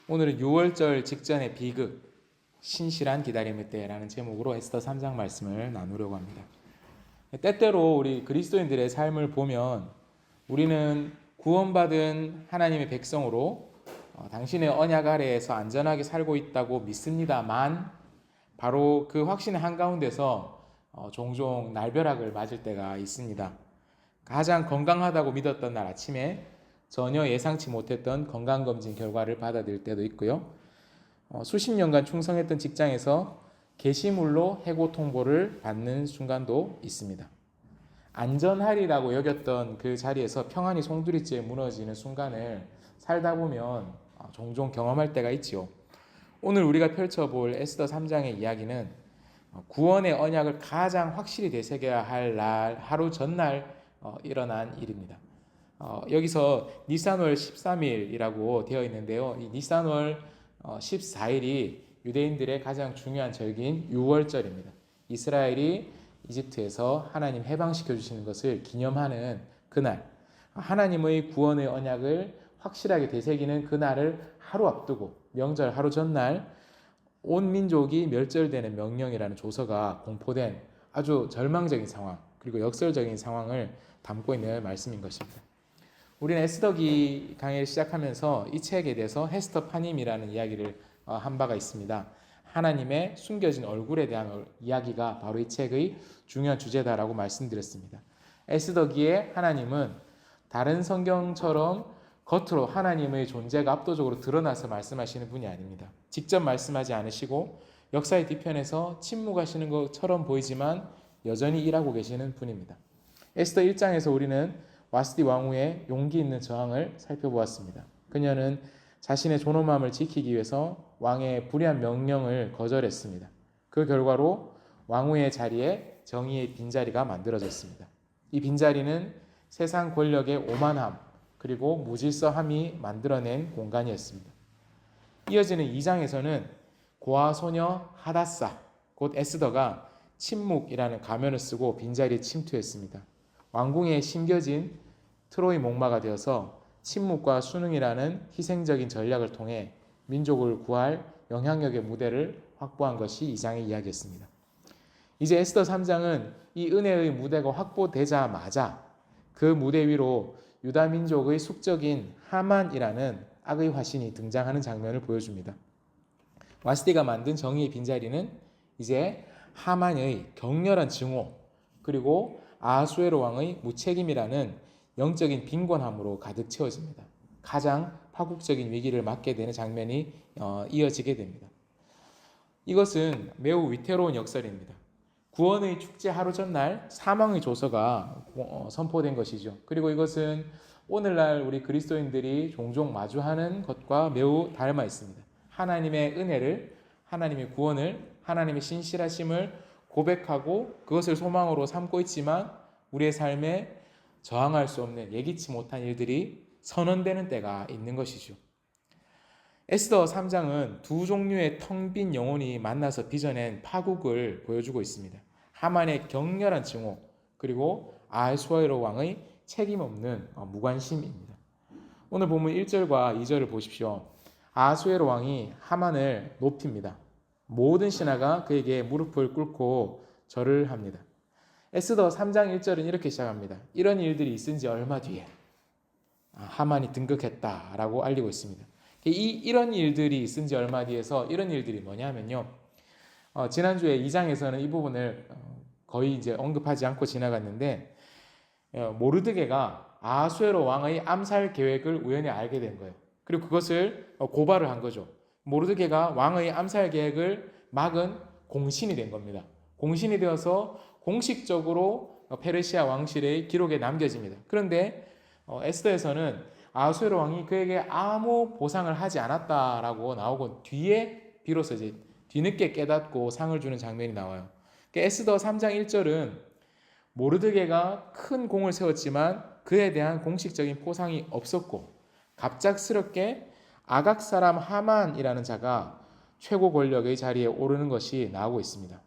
오늘은 6월절 직전의 비극, 신실한 기다림의 때라는 제목으로 에스더 3장 말씀을 나누려고 합니다. 때때로 우리 그리스도인들의 삶을 보면 우리는 구원받은 하나님의 백성으로 당신의 언약 아래에서 안전하게 살고 있다고 믿습니다만 바로 그 확신의 한가운데서 종종 날벼락을 맞을 때가 있습니다. 가장 건강하다고 믿었던 날 아침에 전혀 예상치 못했던 건강검진 결과를 받아들일 때도 있고요. 수십 년간 충성했던 직장에서 게시물로 해고 통보를 받는 순간도 있습니다. 안전하리라고 여겼던 그 자리에서 평안이 송두리째 무너지는 순간을 살다 보면 종종 경험할 때가 있지요. 오늘 우리가 펼쳐볼 에스더 3장의 이야기는 구원의 언약을 가장 확실히 되새겨야 할 날, 하루 전날 일어난 일입니다. 여기서 니산월 13일이라고 되어 있는데요. 이 니산월 14일이 유대인들의 가장 중요한 절기인 6월절입니다. 이스라엘이 이집트에서 하나님 해방시켜 주시는 것을 기념하는 그날, 하나님의 구원의 언약을 확실하게 되새기는 그날을 하루 앞두고 명절 하루 전날 온 민족이 멸절되는 명령이라는 조서가 공포된 아주 절망적인 상황, 그리고 역설적인 상황을 담고 있는 말씀인 것입니다. 우리는 에스더기 강의를 시작하면서 이 책에 대해서 헤스터 파님이라는 이야기를 한 바가 있습니다. 하나님의 숨겨진 얼굴에 대한 이야기가 바로 이 책의 중요한 주제다라고 말씀드렸습니다. 에스더기의 하나님은 다른 성경처럼 겉으로 하나님의 존재가 압도적으로 드러나서 말씀하시는 분이 아닙니다. 직접 말씀하지 않으시고 역사의 뒤편에서 침묵하시는 것처럼 보이지만 여전히 일하고 계시는 분입니다. 에스더 1장에서 우리는 와스디 왕후의 용기 있는 저항을 살펴보았습니다. 그녀는 자신의 존엄함을 지키기 위해서 왕의 불의한 명령을 거절했습니다. 그 결과로 왕후의 자리에 정의의 빈자리가 만들어졌습니다. 이 빈자리는 세상 권력의 오만함 그리고 무질서함이 만들어낸 공간이었습니다. 이어지는 2장에서는 고아 소녀 하다사 곧 에스더가 침묵이라는 가면을 쓰고 빈자리에 침투했습니다. 왕궁에 심겨진 트로이 목마가 되어서 침묵과 순응이라는 희생적인 전략을 통해 민족을 구할 영향력의 무대를 확보한 것이 2장의 이야기였습니다. 이제 에스더 3장은 이 은혜의 무대가 확보되자마자 그 무대 위로 유다 민족의 숙적인 하만이라는 악의 화신이 등장하는 장면을 보여줍니다. 와스디가 만든 정의의 빈자리는 이제 하만의 격렬한 증오 그리고 아하수에로 왕의 무책임이라는 영적인 빈곤함으로 가득 채워집니다. 가장 파국적인 위기를 맞게 되는 장면이 이어지게 됩니다. 이것은 매우 위태로운 역설입니다. 구원의 축제 하루 전날 사망의 조서가 선포된 것이죠. 그리고 이것은 오늘날 우리 그리스도인들이 종종 마주하는 것과 매우 닮아 있습니다. 하나님의 은혜를, 하나님의 구원을, 하나님의 신실하심을 고백하고 그것을 소망으로 삼고 있지만 우리의 삶에 저항할 수 없는 예기치 못한 일들이 선언되는 때가 있는 것이죠. 에스더 3장은 두 종류의 텅 빈 영혼이 만나서 빚어낸 파국을 보여주고 있습니다. 하만의 격렬한 증오 그리고 아하수에로 왕의 책임 없는 무관심입니다. 오늘 본문 1절과 2절을 보십시오. 아하수에로 왕이 하만을 높입니다. 모든 신하가 그에게 무릎을 꿇고 절을 합니다. 에스더 3장 1절은 이렇게 시작합니다. 이런 일들이 있은 지 얼마 뒤에 하만이 등극했다라고 알리고 있습니다. 이런 일들이 있은 지 얼마 뒤에서 이런 일들이 뭐냐면요. 지난주에 2장에서는 이 부분을 거의 이제 언급하지 않고 지나갔는데 모르드게가 아하수에로 왕의 암살 계획을 우연히 알게 된 거예요. 그리고 그것을 고발을 한 거죠. 모르드게가 왕의 암살 계획을 막은 공신이 된 겁니다. 공신이 되어서 공식적으로 페르시아 왕실의 기록에 남겨집니다. 그런데 에스더에서는 아하수에로 왕이 그에게 아무 보상을 하지 않았다라고 나오고 뒤에 비로소 이제 뒤늦게 깨닫고 상을 주는 장면이 나와요. 에스더 3장 1절은 모르드게가 큰 공을 세웠지만 그에 대한 공식적인 포상이 없었고 갑작스럽게 아각 사람 하만이라는 자가 최고 권력의 자리에 오르는 것이 나오고 있습니다.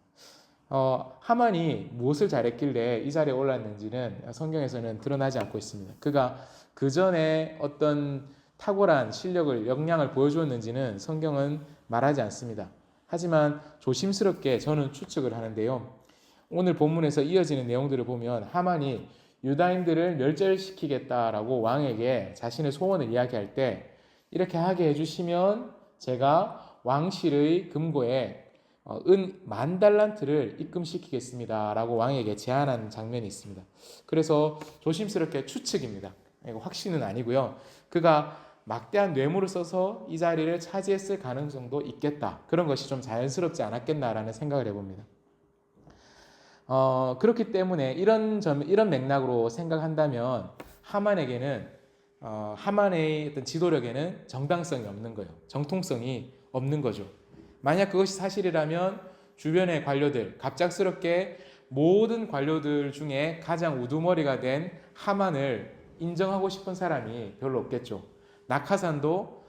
하만이 무엇을 잘했길래 이 자리에 올랐는지는 성경에서는 드러나지 않고 있습니다. 그가 그 전에 어떤 탁월한 실력을 역량을 보여주었는지는 성경은 말하지 않습니다. 하지만 조심스럽게 저는 추측을 하는데요. 오늘 본문에서 이어지는 내용들을 보면 하만이 유다인들을 멸절시키겠다라고 왕에게 자신의 소원을 이야기할 때 이렇게 하게 해주시면 제가 왕실의 금고에 은 10,000달란트를 입금시키겠습니다 라고 왕에게 제안한 장면이 있습니다. 그래서 조심스럽게 추측입니다. 이거 확신은 아니고요. 그가 막대한 뇌물을 써서 이 자리를 차지했을 가능성도 있겠다. 그런 것이 좀 자연스럽지 않았겠나라는 생각을 해봅니다. 그렇기 때문에 이런 맥락으로 생각한다면 하만에게는 하만의 어떤 지도력에는 정당성이 없는 거예요. 정통성이 없는 거죠. 만약 그것이 사실이라면 주변의 관료들, 갑작스럽게 모든 관료들 중에 가장 우두머리가 된 하만을 인정하고 싶은 사람이 별로 없겠죠. 낙하산도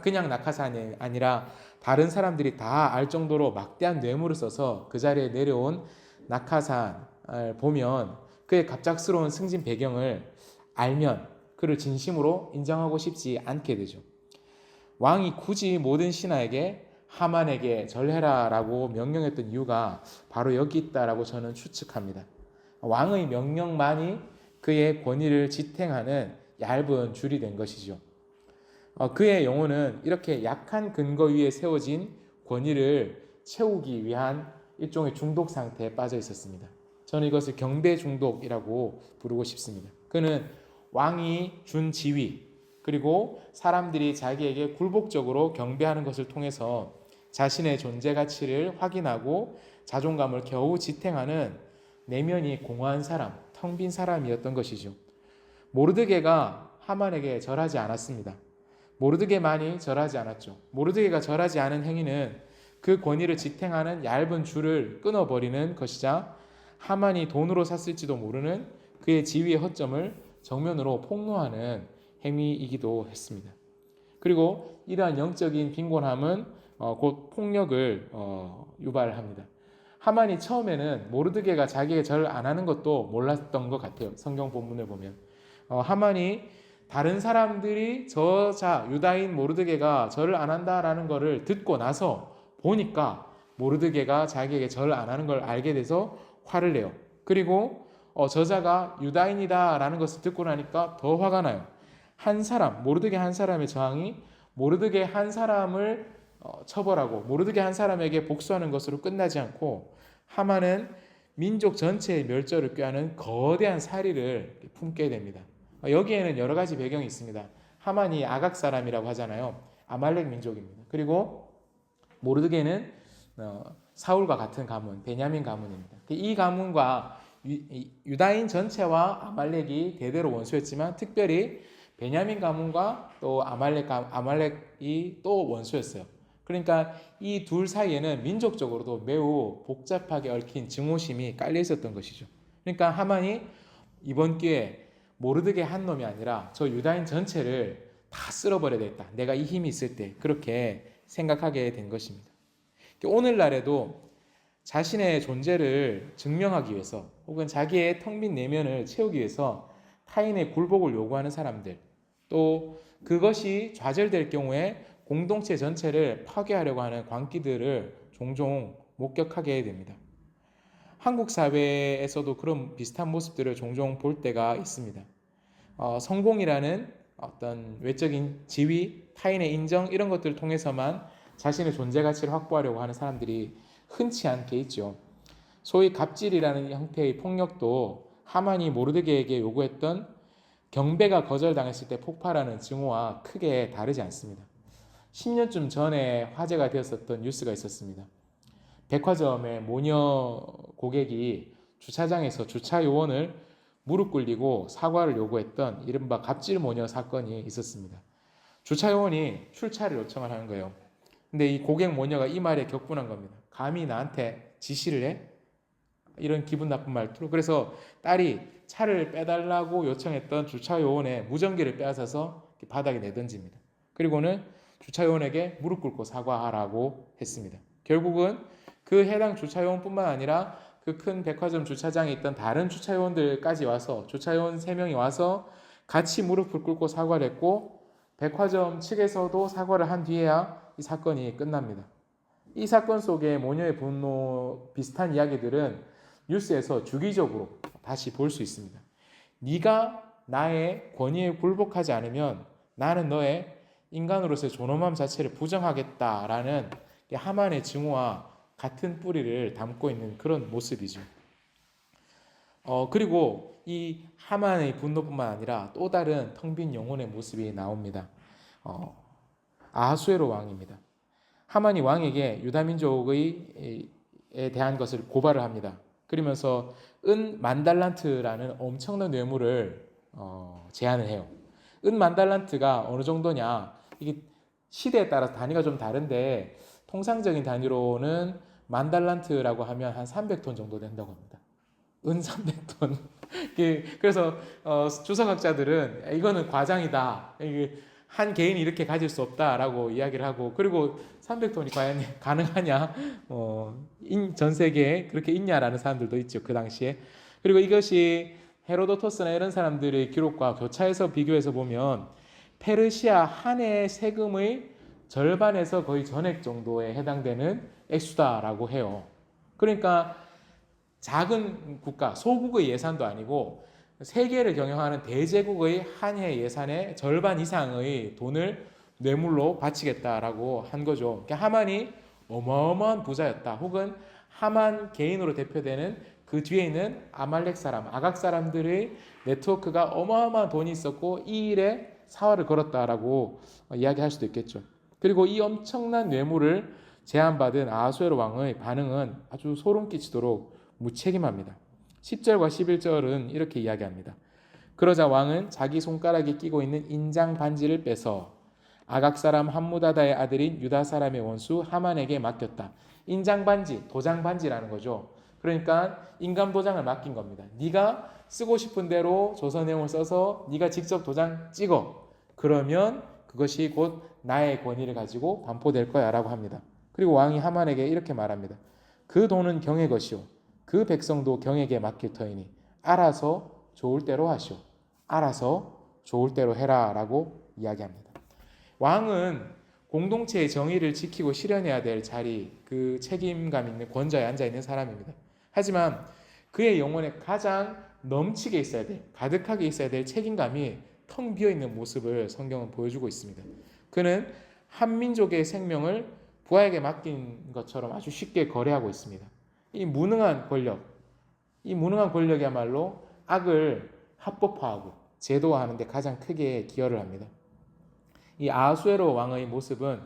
그냥 낙하산이 아니라 다른 사람들이 다 알 정도로 막대한 뇌물을 써서 그 자리에 내려온 낙하산을 보면 그의 갑작스러운 승진 배경을 알면 그를 진심으로 인정하고 싶지 않게 되죠. 왕이 굳이 모든 신하에게 하만에게 절해라라고 명령했던 이유가 바로 여기 있다라고 저는 추측합니다. 왕의 명령만이 그의 권위를 지탱하는 얇은 줄이 된 것이죠. 그의 영혼은 이렇게 약한 근거 위에 세워진 권위를 채우기 위한 일종의 중독 상태에 빠져 있었습니다. 저는 이것을 경배 중독이라고 부르고 싶습니다. 그는 왕이 준 지위 그리고 사람들이 자기에게 굴복적으로 경배하는 것을 통해서 자신의 존재 가치를 확인하고 자존감을 겨우 지탱하는 내면이 공허한 사람, 텅 빈 사람이었던 것이죠. 모르드게가 하만에게 절하지 않았습니다. 모르드게만이 절하지 않았죠. 모르드게가 절하지 않은 행위는 그 권위를 지탱하는 얇은 줄을 끊어버리는 것이자 하만이 돈으로 샀을지도 모르는 그의 지위의 허점을 정면으로 폭로하는 행위이기도 했습니다. 그리고 이러한 영적인 빈곤함은 곧 폭력을 유발합니다. 하만이 처음에는 모르드게가 자기에게 절 안 하는 것도 몰랐던 것 같아요. 성경 본문을 보면 하만이 다른 사람들이 저자 유다인 모르드게가 절을 안 한다라는 것을 듣고 나서 보니까 모르드게가 자기에게 절을 안 하는 걸 알게 돼서 화를 내요. 그리고 저자가 유다인이다라는 것을 듣고 나니까 더 화가 나요. 한 사람, 모르드게 한 사람의 저항이 모르드게 한 사람을 처벌하고 모르드게 한 사람에게 복수하는 것으로 끝나지 않고 하만은 민족 전체의 멸절을 꾀하는 거대한 살의를 품게 됩니다. 여기에는 여러 가지 배경이 있습니다. 하만이 아각 사람이라고 하잖아요. 아말렉 민족입니다. 그리고 모르드게는 사울과 같은 가문, 베냐민 가문입니다. 이 가문과 유다인 전체와 아말렉이 대대로 원수였지만 특별히 베냐민 가문과 또 아말렉이 또 원수였어요. 그러니까 이 둘 사이에는 민족적으로도 매우 복잡하게 얽힌 증오심이 깔려 있었던 것이죠. 그러니까 하만이 이번 기회에 모르드게 한 놈이 아니라 저 유다인 전체를 다 쓸어버려야 되겠다. 내가 이 힘이 있을 때 그렇게 생각하게 된 것입니다. 오늘날에도 자신의 존재를 증명하기 위해서 혹은 자기의 텅 빈 내면을 채우기 위해서 타인의 굴복을 요구하는 사람들, 또 그것이 좌절될 경우에 공동체 전체를 파괴하려고 하는 광기들을 종종 목격하게 됩니다. 한국 사회에서도 그런 비슷한 모습들을 종종 볼 때가 있습니다. 성공이라는 어떤 외적인 지위, 타인의 인정 이런 것들을 통해서만 자신의 존재 가치를 확보하려고 하는 사람들이 흔치 않게 있죠. 소위 갑질이라는 형태의 폭력도 하만이 모르드게에게 요구했던 경배가 거절당했을 때 폭발하는 증오와 크게 다르지 않습니다. 10년쯤 전에 화제가 되었었던 뉴스가 있었습니다. 백화점의 모녀 고객이 주차장에서 주차 요원을 무릎 꿇리고 사과를 요구했던 이른바 갑질 모녀 사건이 있었습니다. 주차 요원이 출차를 요청을 하는 거예요. 근데 이 고객 모녀가 이 말에 격분한 겁니다. 감히 나한테 지시를 해? 이런 기분 나쁜 말투로. 그래서 딸이 차를 빼달라고 요청했던 주차 요원의 무전기를 빼앗아서 바닥에 내던집니다. 그리고는 주차 요원에게 무릎 꿇고 사과하라고 했습니다. 결국은 그 해당 주차 요원뿐만 아니라 그 큰 백화점 주차장에 있던 다른 주차 요원들까지 와서 주차 요원 3명이 와서 같이 무릎을 꿇고 사과를 했고 백화점 측에서도 사과를 한 뒤에야 이 사건이 끝납니다. 이 사건 속의 모녀의 분노 비슷한 이야기들은 뉴스에서 주기적으로 다시 볼 수 있습니다. 네가 나의 권위에 굴복하지 않으면 나는 너의 인간으로서의 존엄함 자체를 부정하겠다라는 하만의 증오와 같은 뿌리를 담고 있는 그런 모습이죠. 그리고 이 하만의 분노뿐만 아니라 또 다른 텅 빈 영혼의 모습이 나옵니다. 아하수에로 왕입니다. 하만이 왕에게 유다민족에 대한 것을 고발을 합니다. 그러면서 은 만달란트라는 엄청난 뇌물을 제안을 해요. 은 만달란트가 어느 정도냐? 이게 시대에 따라서 단위가 좀 다른데 통상적인 단위로는 만달란트라고 하면 한 300톤 정도 된다고 합니다. 은 300톤. 그래서 주석학자들은 이거는 과장이다. 한 개인이 이렇게 가질 수 없다라고 이야기를 하고, 그리고 300톤이 과연 가능하냐, 전 세계에 그렇게 있냐라는 사람들도 있죠, 그 당시에. 그리고 이것이 헤로도토스나 이런 사람들의 기록과 교차해서 비교해서 보면 페르시아 한 해 세금의 절반에서 거의 전액 정도에 해당되는 액수다라고 해요. 그러니까 작은 국가, 소국의 예산도 아니고 세계를 경영하는 대제국의 한 해 예산의 절반 이상의 돈을 뇌물로 바치겠다라고 한 거죠. 그러니까 하만이 어마어마한 부자였다. 혹은 하만 개인으로 대표되는 그 뒤에 있는 아말렉 사람, 아각 사람들의 네트워크가 어마어마한 돈이 있었고 이 일에 사활을 걸었다라고 이야기할 수도 있겠죠. 그리고 이 엄청난 뇌물을 제안받은 아하수에로 왕의 반응은 아주 소름 끼치도록 무책임합니다. 10절과 11절은 이렇게 이야기합니다. 그러자 왕은 자기 손가락에 끼고 있는 인장 반지를 빼서 아각 사람 함무다다의 아들인 유다 사람의 원수 하만에게 맡겼다. 인장 반지, 도장 반지라는 거죠. 그러니까 인감 도장을 맡긴 겁니다. 네가 쓰고 싶은 대로 조서 내용을 써서 네가 직접 도장 찍어. 그러면 그것이 곧 나의 권위를 가지고 반포될 거야 라고 합니다. 그리고 왕이 하만에게 이렇게 말합니다. 그 돈은 경의 것이요 그 백성도 경에게 맡길 터이니 알아서 좋을 대로 하시오. 알아서 좋을 대로 해라 라고 이야기합니다. 왕은 공동체의 정의를 지키고 실현해야 될 자리, 그 책임감 있는 권좌에 앉아있는 사람입니다. 하지만 그의 영혼에 가장 넘치게 있어야 될, 가득하게 있어야 될 책임감이 텅 비어있는 모습을 성경은 보여주고 있습니다. 그는 한 민족의 생명을 부하에게 맡긴 것처럼 아주 쉽게 거래하고 있습니다. 이 무능한 권력이야말로 악을 합법화하고 제도화하는 데 가장 크게 기여를 합니다. 이 아하수에로 왕의 모습은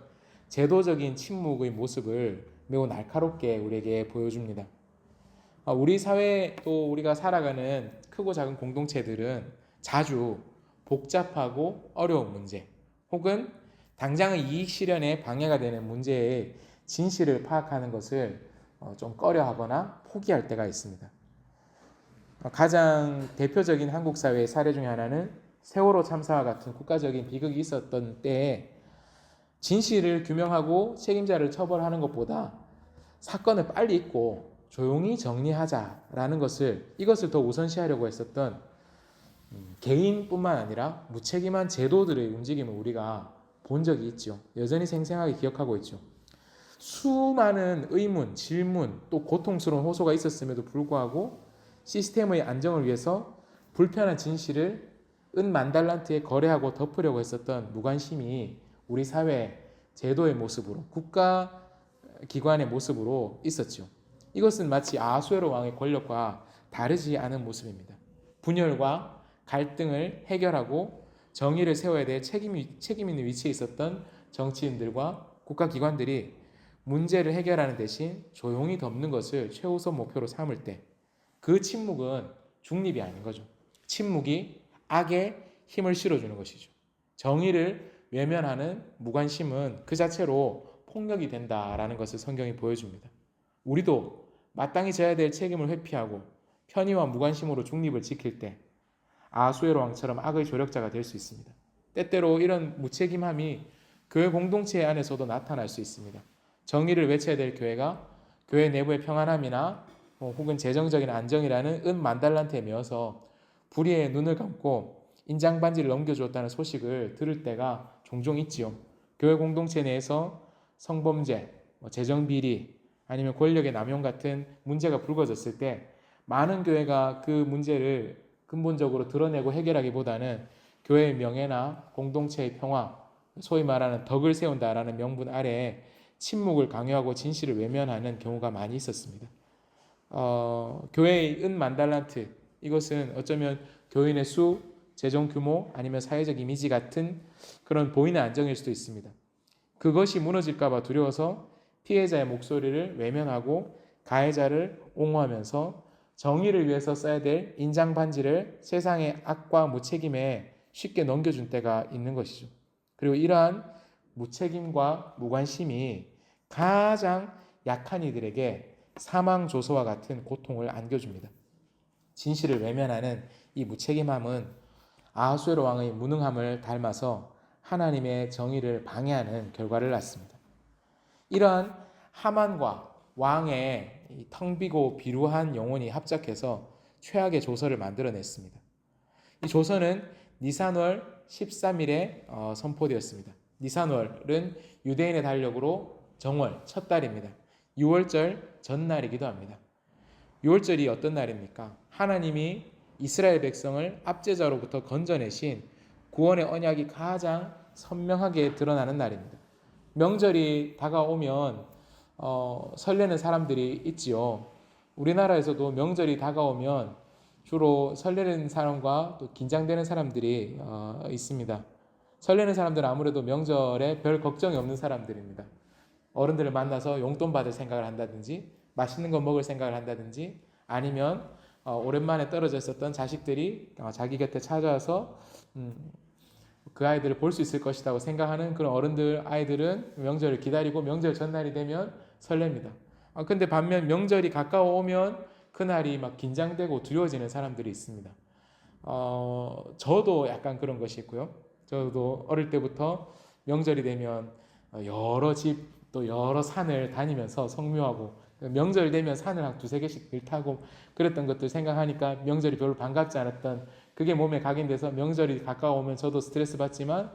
제도적인 침묵의 모습을 매우 날카롭게 우리에게 보여줍니다. 우리 사회 또 우리가 살아가는 크고 작은 공동체들은 자주 복잡하고 어려운 문제 혹은 당장의 이익 실현에 방해가 되는 문제의 진실을 파악하는 것을 좀 꺼려하거나 포기할 때가 있습니다. 가장 대표적인 한국 사회의 사례 중에 하나는 세월호 참사와 같은 국가적인 비극이 있었던 때에 진실을 규명하고 책임자를 처벌하는 것보다 사건을 빨리 잊고 조용히 정리하자라는 이것을 더 우선시하려고 했었던 개인뿐만 아니라 무책임한 제도들의 움직임을 우리가 본 적이 있죠. 여전히 생생하게 기억하고 있죠. 수많은 의문, 질문, 또 고통스러운 호소가 있었음에도 불구하고 시스템의 안정을 위해서 불편한 진실을 은 만달란트에 거래하고 덮으려고 했었던 무관심이 우리 사회 제도의 모습으로, 국가 기관의 모습으로 있었죠. 이것은 마치 아하수에로 왕의 권력과 다르지 않은 모습입니다. 분열과 갈등을 해결하고 정의를 세워야 될 책임 있는 위치에 있었던 정치인들과 국가기관들이 문제를 해결하는 대신 조용히 덮는 것을 최우선 목표로 삼을 때 그 침묵은 중립이 아닌 거죠. 침묵이 악에 힘을 실어주는 것이죠. 정의를 외면하는 무관심은 그 자체로 폭력이 된다라는 것을 성경이 보여줍니다. 우리도 마땅히 져야 될 책임을 회피하고 편의와 무관심으로 중립을 지킬 때 아하수에로 왕처럼 악의 조력자가 될 수 있습니다. 때때로 이런 무책임함이 교회 공동체 안에서도 나타날 수 있습니다. 정의를 외쳐야 될 교회가 교회 내부의 평안함이나 혹은 재정적인 안정이라는 은 만달란트에 메어서 불의의 눈을 감고 인장반지를 넘겨주었다는 소식을 들을 때가 종종 있지요. 교회 공동체 내에서 성범죄, 재정비리, 아니면 권력의 남용 같은 문제가 불거졌을 때 많은 교회가 그 문제를 근본적으로 드러내고 해결하기보다는 교회의 명예나 공동체의 평화, 소위 말하는 덕을 세운다라는 명분 아래에 침묵을 강요하고 진실을 외면하는 경우가 많이 있었습니다. 교회의 은 만달란트, 이것은 어쩌면 교인의 수, 재정 규모, 아니면 사회적 이미지 같은 그런 보이는 안정일 수도 있습니다. 그것이 무너질까봐 두려워서 피해자의 목소리를 외면하고 가해자를 옹호하면서 정의를 위해서 써야 될 인장 반지를 세상의 악과 무책임에 쉽게 넘겨준 때가 있는 것이죠. 그리고 이러한 무책임과 무관심이 가장 약한 이들에게 사망 조소와 같은 고통을 안겨줍니다. 진실을 외면하는 이 무책임함은 아하수에로 왕의 무능함을 닮아서 하나님의 정의를 방해하는 결과를 낳습니다. 이러한 하만과 왕의 텅 비고 비루한 영혼이 합작해서 최악의 조서를 만들어냈습니다. 이 조서는 니산월 13일에 선포되었습니다. 니산월은 유대인의 달력으로 정월, 첫 달입니다. 6월절 전날이기도 합니다. 6월절이 어떤 날입니까? 하나님이 이스라엘 백성을 압제자로부터 건져내신 구원의 언약이 가장 선명하게 드러나는 날입니다. 명절이 다가오면 설레는 사람들이 있지요. 우리나라에서도 명절이 다가오면 주로 설레는 사람과 또 긴장되는 사람들이 있습니다. 설레는 사람들은 아무래도 명절에 별 걱정이 없는 사람들입니다. 어른들을 만나서 용돈 받을 생각을 한다든지 맛있는 거 먹을 생각을 한다든지 아니면 오랜만에 떨어져 있었던 자식들이 자기 곁에 찾아와서 그 아이들을 볼 수 있을 것이라고 생각하는 그런 어른들, 아이들은 명절을 기다리고 명절 전날이 되면 설렙니다. 근데 반면 명절이 가까워 오면 그날이 막 긴장되고 두려워지는 사람들이 있습니다. 저도 약간 그런 것이 있고요. 저도 어릴 때부터 명절이 되면 여러 집, 또 여러 산을 다니면서 성묘하고 명절 되면 산을 한 두세 개씩 타고 그랬던 것들 생각하니까 명절이 별로 반갑지 않았던 그게 몸에 각인돼서 명절이 가까워오면 저도 스트레스 받지만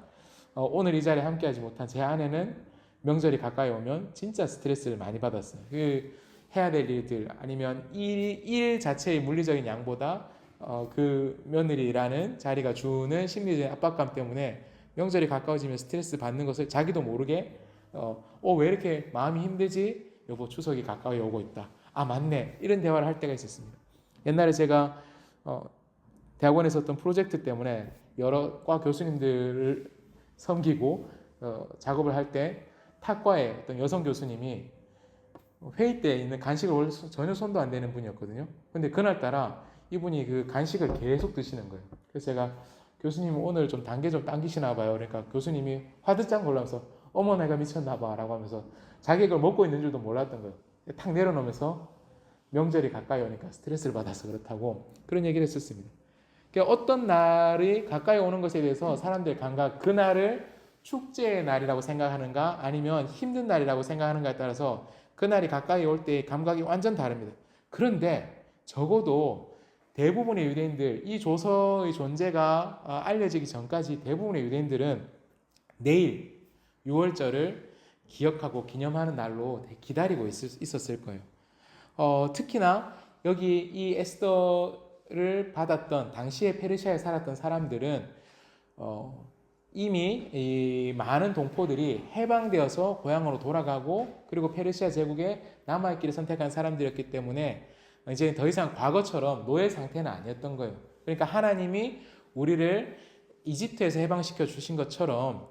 오늘 이 자리에 함께하지 못한 제 아내는 명절이 가까이 오면 진짜 스트레스를 많이 받았어요. 그 해야 될 일들 아니면 일 자체의 물리적인 양보다 그 며느리라는 자리가 주는 심리적인 압박감 때문에 명절이 가까워지면 스트레스 받는 것을 자기도 모르게 왜 이렇게 마음이 힘들지? 여보, 추석이 가까이 오고 있다. 아, 맞네. 이런 대화를 할 때가 있었습니다. 옛날에 제가 대학원에서 어떤 프로젝트 때문에 여러 과 교수님들을 섬기고 작업을 할 때 타과의 어떤 여성 교수님이 회의 때 있는 간식을 원래 전혀 손도 안 대는 분이었거든요. 근데 그날따라 이분이 그 간식을 계속 드시는 거예요. 그래서 제가 교수님 오늘 좀 단계 좀 당기시나 봐요. 그러니까 교수님이 화들짝 놀라면서 어머 내가 미쳤나 봐 라고 하면서 자기 걸 먹고 있는 줄도 몰랐던 거예요. 탁 내려놓으면서 명절이 가까이 오니까 스트레스를 받아서 그렇다고 그런 얘기를 했었습니다. 그러니까 어떤 날이 가까이 오는 것에 대해서 사람들의 감각, 그 날을 축제의 날이라고 생각하는가 아니면 힘든 날이라고 생각하는가에 따라서 그 날이 가까이 올 때의 감각이 완전 다릅니다. 그런데 적어도 대부분의 유대인들, 이 조서의 존재가 알려지기 전까지 대부분의 유대인들은 내일 6월절을 기억하고 기념하는 날로 기다리고 있었을 거예요. 특히나 여기 이 에스더를 받았던 당시에 페르시아에 살았던 사람들은 이미 이 많은 동포들이 해방되어서 고향으로 돌아가고 그리고 페르시아 제국에 남아있기를 선택한 사람들이었기 때문에 이제 더 이상 과거처럼 노예 상태는 아니었던 거예요. 그러니까 하나님이 우리를 이집트에서 해방시켜 주신 것처럼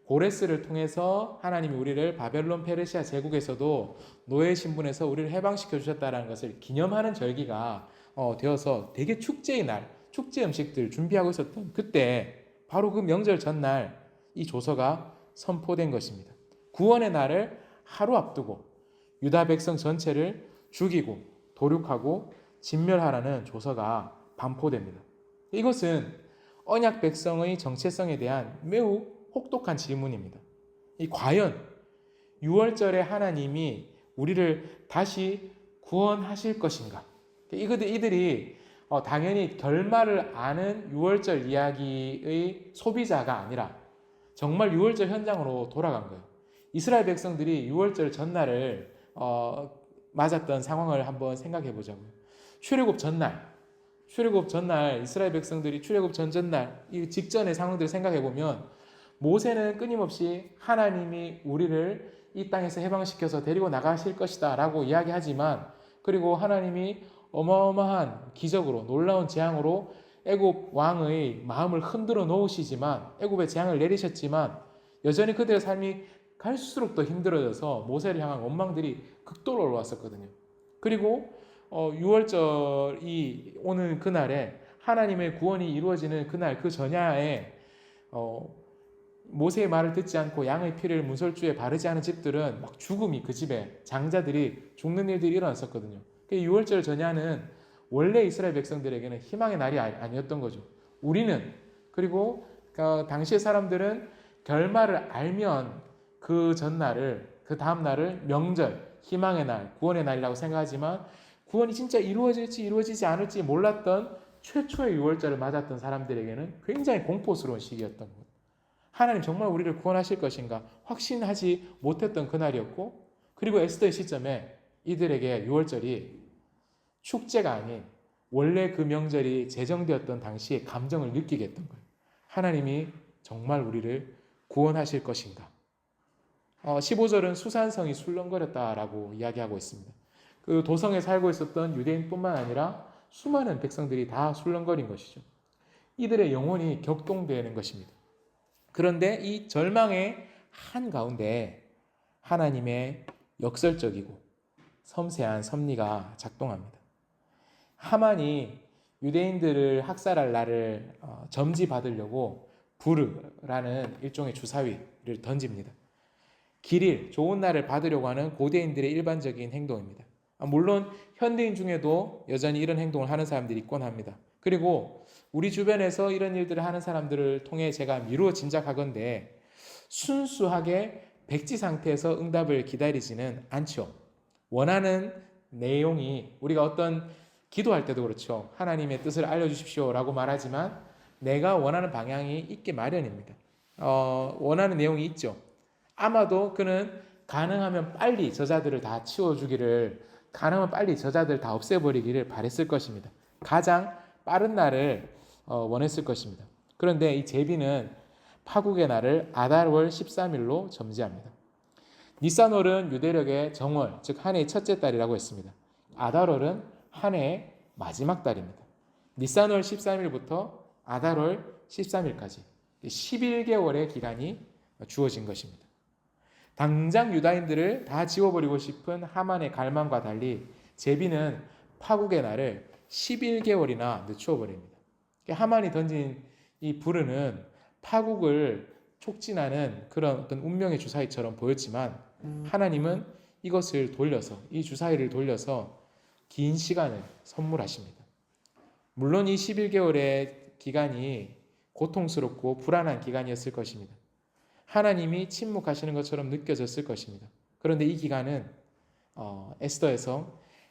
고레스를 통해서 하나님이 우리를 바벨론 페르시아 제국에서도 노예 신분에서 우리를 해방시켜 주셨다는 것을 기념하는 절기가 되어서 되게 축제의 날, 축제 음식들 준비하고 있었던 그때 바로 그 명절 전날 이 조서가 선포된 것입니다. 구원의 날을 하루 앞두고 유다 백성 전체를 죽이고 도륙하고 진멸하라는 조서가 반포됩니다. 이것은 언약 백성의 정체성에 대한 매우 혹독한 질문입니다. 과연 6월절에 하나님이 우리를 다시 구원하실 것인가? 이들이 당연히 결말을 아는 6월절 이야기의 소비자가 아니라 정말 유월절 현장으로 돌아간 거예요. 이스라엘 백성들이 유월절 전날을 맞았던 상황을 한번 생각해 보자고요. 출애굽 전날 이스라엘 백성들이 출애굽 전날 이 직전의 상황들을 생각해 보면 모세는 끊임없이 하나님이 우리를 이 땅에서 해방시켜서 데리고 나가실 것이다 라고 이야기하지만, 그리고 하나님이 어마어마한 기적으로 놀라운 재앙으로 애굽 왕의 마음을 흔들어 놓으시지만, 애굽의 재앙을 내리셨지만 여전히 그들의 삶이 갈수록 더 힘들어져서 모세를 향한 원망들이 극도로 올라왔었거든요. 그리고 유월절이 오는 그날에 하나님의 구원이 이루어지는 그날 그 전야에 모세의 말을 듣지 않고 양의 피를 문설주에 바르지 않은 집들은 막 죽음이, 그 집에 장자들이 죽는 일들이 일어났었거든요. 유월절 전야는 원래 이스라엘 백성들에게는 희망의 날이 아니었던 거죠. 우리는, 그리고 당시의 사람들은 결말을 알면 그 전날을, 그 다음 날을 명절, 희망의 날, 구원의 날이라고 생각하지만 구원이 진짜 이루어질지 이루어지지 않을지 몰랐던 최초의 유월절을 맞았던 사람들에게는 굉장히 공포스러운 시기였던 것. 하나님 정말 우리를 구원하실 것인가 확신하지 못했던 그날이었고, 그리고 에스더의 시점에 이들에게 유월절이 축제가 아닌 원래 그 명절이 제정되었던 당시의 감정을 느끼게 했던 거예요. 하나님이 정말 우리를 구원하실 것인가. 15절은 수산성이 술렁거렸다라고 이야기하고 있습니다. 그 도성에 살고 있었던 유대인뿐만 아니라 수많은 백성들이 다 술렁거린 것이죠. 이들의 영혼이 격동되는 것입니다. 그런데 이 절망의 한가운데 하나님의 역설적이고 섬세한 섭리가 작동합니다. 하만이 유대인들을 학살할 날을 점지받으려고 부르라는 일종의 주사위를 던집니다. 길일, 좋은 날을 받으려고 하는 고대인들의 일반적인 행동입니다. 물론 현대인 중에도 여전히 이런 행동을 하는 사람들이 있곤 합니다. 그리고 우리 주변에서 이런 일들을 하는 사람들을 통해 제가 미루어 짐작하건대 순수하게 백지 상태에서 응답을 기다리지는 않죠. 원하는 내용이, 우리가 어떤 기도할 때도 그렇죠. 하나님의 뜻을 알려주십시오 라고 말하지만 내가 원하는 방향이 있기 마련입니다. 원하는 내용이 있죠. 아마도 그는 가능하면 빨리 저자들을 다 치워주기를, 가능하면 빨리 저자들 다 없애버리기를 바랬을 것입니다. 가장 빠른 날을 원했을 것입니다. 그런데 이 제비는 파국의 날을 아달월 13일로 점지합니다. 니산월은 유대력의 정월, 즉 한 해의 첫째 달이라고 했습니다. 아달월은 한 해의 마지막 달입니다. 니산월 13일부터 아달월 13일까지 11개월의 기간이 주어진 것입니다. 당장 유다인들을 다 지워버리고 싶은 하만의 갈망과 달리 제비는 파국의 날을 11개월이나 늦추어 버립니다. 하만이 던진 이 불은 파국을 촉진하는 그런 어떤 운명의 주사위처럼 보였지만 하나님은 이것을 돌려서, 이 주사위를 돌려서 긴 시간을 선물하십니다. 물론 이 11개월의 기간이 고통스럽고 불안한 기간이었을 것입니다. 하나님이 침묵하시는 것처럼 느껴졌을 것입니다. 그런데 이 기간은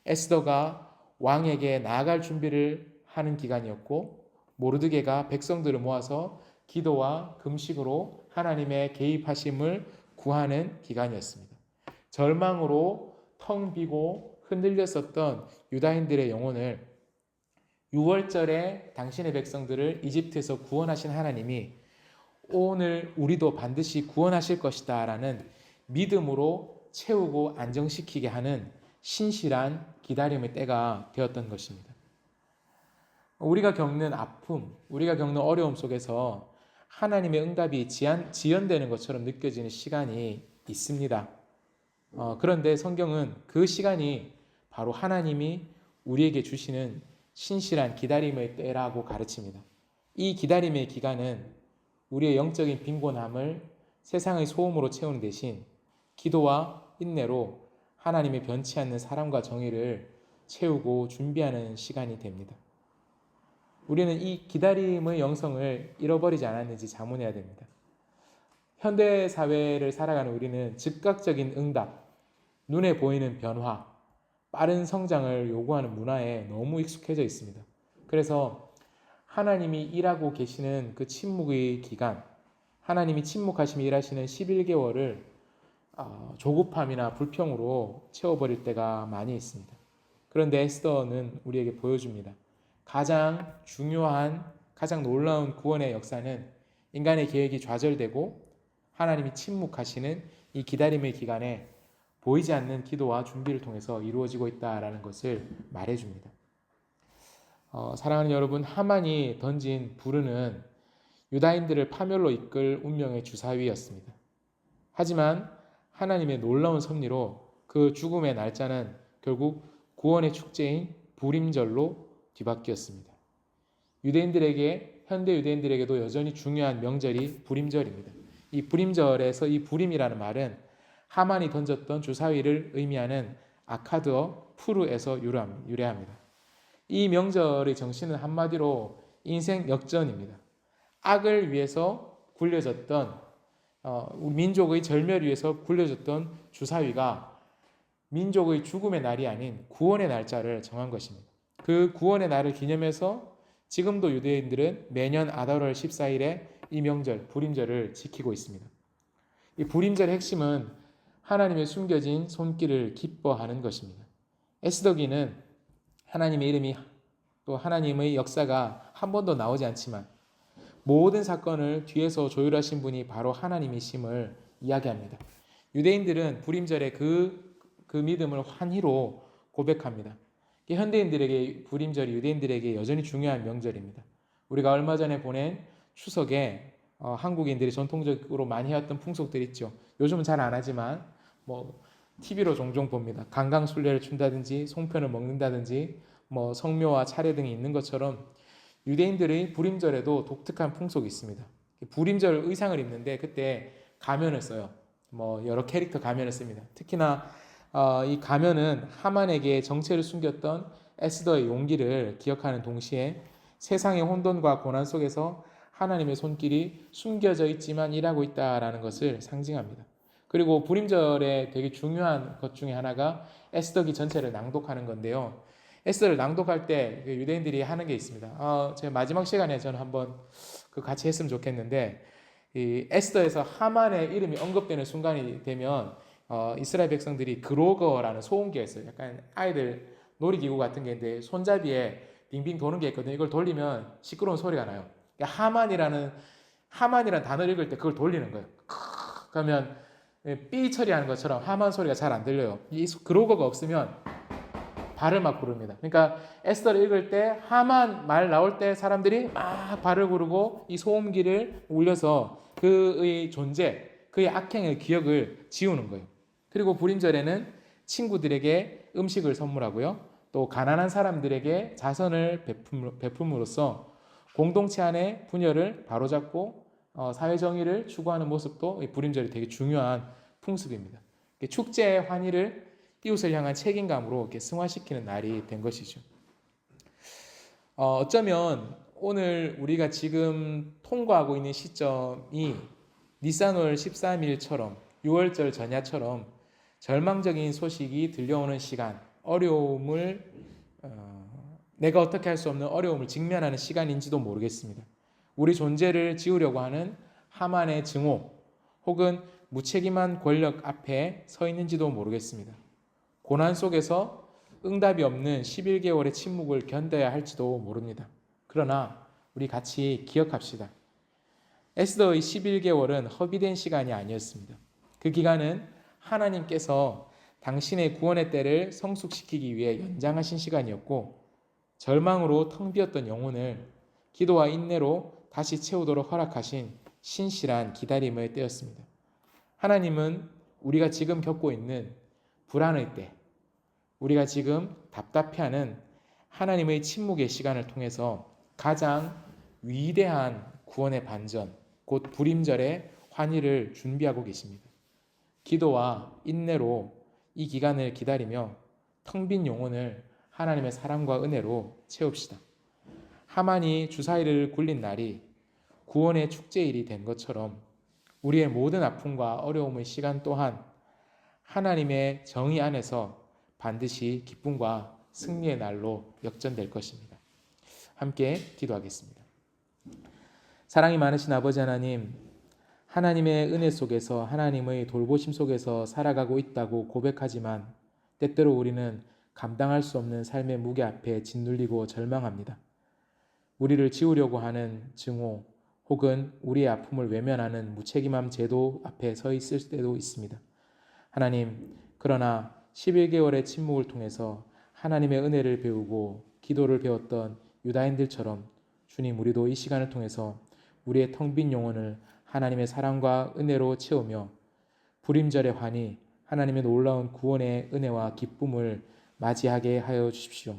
에스더가 왕에게 나아갈 준비를 하는 기간이었고, 모르드게가 백성들을 모아서 기도와 금식으로 하나님의 개입하심을 구하는 기간이었습니다. 절망으로 텅 비고 흔들렸었던 유다인들의 영혼을 유월절에 당신의 백성들을 이집트에서 구원하신 하나님이 오늘 우리도 반드시 구원하실 것이다 라는 믿음으로 채우고 안정시키게 하는 신실한 기다림의 때가 되었던 것입니다. 우리가 겪는 아픔, 우리가 겪는 어려움 속에서 하나님의 응답이 지연되는 것처럼 느껴지는 시간이 있습니다. 그런데 성경은 그 시간이 바로 하나님이 우리에게 주시는 신실한 기다림의 때라고 가르칩니다. 이 기다림의 기간은 우리의 영적인 빈곤함을 세상의 소음으로 채우는 대신 기도와 인내로 하나님의 변치 않는 사랑과 정의를 채우고 준비하는 시간이 됩니다. 우리는 이 기다림의 영성을 잃어버리지 않았는지 자문해야 됩니다. 현대 사회를 살아가는 우리는 즉각적인 응답, 눈에 보이는 변화, 빠른 성장을 요구하는 문화에 너무 익숙해져 있습니다. 그래서 하나님이 일하고 계시는 그 침묵의 기간, 하나님이 침묵하시며 일하시는 11개월을 조급함이나 불평으로 채워버릴 때가 많이 있습니다. 그런데 에스더는 우리에게 보여줍니다. 가장 중요한, 가장 놀라운 구원의 역사는 인간의 계획이 좌절되고 하나님이 침묵하시는 이 기다림의 기간에 보이지 않는 기도와 준비를 통해서 이루어지고 있다라는 것을 말해줍니다. 사랑하는 여러분, 하만이 던진 불은 유다인들을 파멸로 이끌 운명의 주사위였습니다. 하지만 하나님의 놀라운 섭리로 그 죽음의 날짜는 결국 구원의 축제인 불임절로 뒤바뀌었습니다. 유대인들에게, 현대 유대인들에게도 여전히 중요한 명절이 불임절입니다. 이 불임절에서 이 불임이라는 말은 하만이 던졌던 주사위를 의미하는 아카드어 푸르에서 유래합니다. 이 명절의 정신은 한마디로 인생 역전입니다. 악을 위해서 굴려졌던 우리 민족의 절멸을 위해서 굴려졌던 주사위가 민족의 죽음의 날이 아닌 구원의 날짜를 정한 것입니다. 그 구원의 날을 기념해서 지금도 유대인들은 매년 아달월 14일에 이 명절, 불임절을 지키고 있습니다. 이 불임절의 핵심은 하나님의 숨겨진 손길을 기뻐하는 것입니다. 에스더기는 하나님의 이름이 또 하나님의 역사가 한 번도 나오지 않지만 모든 사건을 뒤에서 조율하신 분이 바로 하나님이심을 이야기합니다. 유대인들은 불임절에 그 믿음을 환희로 고백합니다. 현대인들에게 불임절이 유대인들에게 여전히 중요한 명절입니다. 우리가 얼마 전에 보낸 추석에 한국인들이 전통적으로 많이 해왔던 풍속들 있죠. 요즘은 잘 안 하지만 TV로 종종 봅니다. 강강술래를 춘다든지 송편을 먹는다든지 성묘와 차례 등이 있는 것처럼 유대인들의 불임절에도 독특한 풍속이 있습니다. 불임절 의상을 입는데 그때 가면을 써요. 여러 캐릭터 가면을 씁니다. 특히나 이 가면은 하만에게 정체를 숨겼던 에스더의 용기를 기억하는 동시에 세상의 혼돈과 고난 속에서 하나님의 손길이 숨겨져 있지만 일하고 있다라는 것을 상징합니다. 그리고 불임절에 되게 중요한 것 중에 하나가 에스더기 전체를 낭독하는 건데요. 에스더를 낭독할 때 유대인들이 하는 게 있습니다. 제가 마지막 시간에 저는 한번 같이 했으면 좋겠는데, 이 에스더에서 하만의 이름이 언급되는 순간이 되면 이스라엘 백성들이 그로거라는 소음기가 있어요. 약간 아이들 놀이기구 같은 게 있는데 손잡이에 빙빙 도는 게 있거든요. 이걸 돌리면 시끄러운 소리가 나요. 그러니까 하만이라는 단어를 읽을 때 그걸 돌리는 거예요. 그러면 삐 처리하는 것처럼 하만 소리가 잘 안 들려요. 이 그로거가 없으면 발을 막 구릅니다. 그러니까 에스더를 읽을 때 하만 말 나올 때 사람들이 막 발을 구르고 이 소음기를 울려서 그의 존재, 그의 악행의 기억을 지우는 거예요. 그리고 불임절에는 친구들에게 음식을 선물하고요. 또 가난한 사람들에게 자선을 베품으로써 공동체 안의 분열을 바로잡고 사회정의를 추구하는 모습도 불임절이 되게 중요한 풍습입니다. 축제의 환희를 이웃을 향한 책임감으로 이렇게 승화시키는 날이 된 것이죠. 어쩌면 오늘 우리가 지금 통과하고 있는 시점이 니산월 13일처럼 6월절 전야처럼 절망적인 소식이 들려오는 시간, 어려움을 내가 어떻게 할 수 없는 어려움을 직면하는 시간인지도 모르겠습니다. 우리 존재를 지우려고 하는 하만의 증오 혹은 무책임한 권력 앞에 서 있는지도 모르겠습니다. 고난 속에서 응답이 없는 11개월의 침묵을 견뎌야 할지도 모릅니다. 그러나 우리 같이 기억합시다. 에스더의 11개월은 허비된 시간이 아니었습니다. 그 기간은 하나님께서 당신의 구원의 때를 성숙시키기 위해 연장하신 시간이었고 절망으로 텅 비었던 영혼을 기도와 인내로 다시 채우도록 허락하신 신실한 기다림의 때였습니다. 하나님은 우리가 지금 겪고 있는 불안의 때, 우리가 지금 답답해하는 하나님의 침묵의 시간을 통해서 가장 위대한 구원의 반전, 곧 불임절의 환희를 준비하고 계십니다. 기도와 인내로 이 기간을 기다리며 텅 빈 영혼을 하나님의 사랑과 은혜로 채웁시다. 하만이 주사위를 굴린 날이 구원의 축제일이 된 것처럼 우리의 모든 아픔과 어려움의 시간 또한 하나님의 정의 안에서 반드시 기쁨과 승리의 날로 역전될 것입니다. 함께 기도하겠습니다. 사랑이 많으신 아버지 하나님, 하나님의 은혜 속에서 하나님의 돌보심 속에서 살아가고 있다고 고백하지만 때때로 우리는 감당할 수 없는 삶의 무게 앞에 짓눌리고 절망합니다. 우리를 지우려고 하는 증오 혹은 우리의 아픔을 외면하는 무책임함 제도 앞에 서 있을 때도 있습니다. 하나님, 그러나 11개월의 침묵을 통해서 하나님의 은혜를 배우고 기도를 배웠던 유다인들처럼 주님, 우리도 이 시간을 통해서 우리의 텅 빈 영혼을 하나님의 사랑과 은혜로 채우며 불임절의 환희, 하나님의 놀라운 구원의 은혜와 기쁨을 맞이하게 하여 주십시오.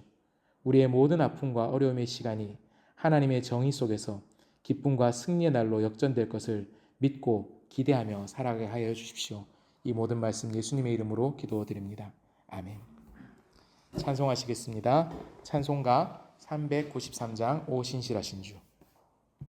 우리의 모든 아픔과 어려움의 시간이 하나님의 정의 속에서 기쁨과 승리의 날로 역전될 것을 믿고 기대하며 살아가게 하여 주십시오. 이 모든 말씀 예수님의 이름으로 기도드립니다. 아멘. 찬송하시겠습니다. 찬송가 393장 오 신실하신 주.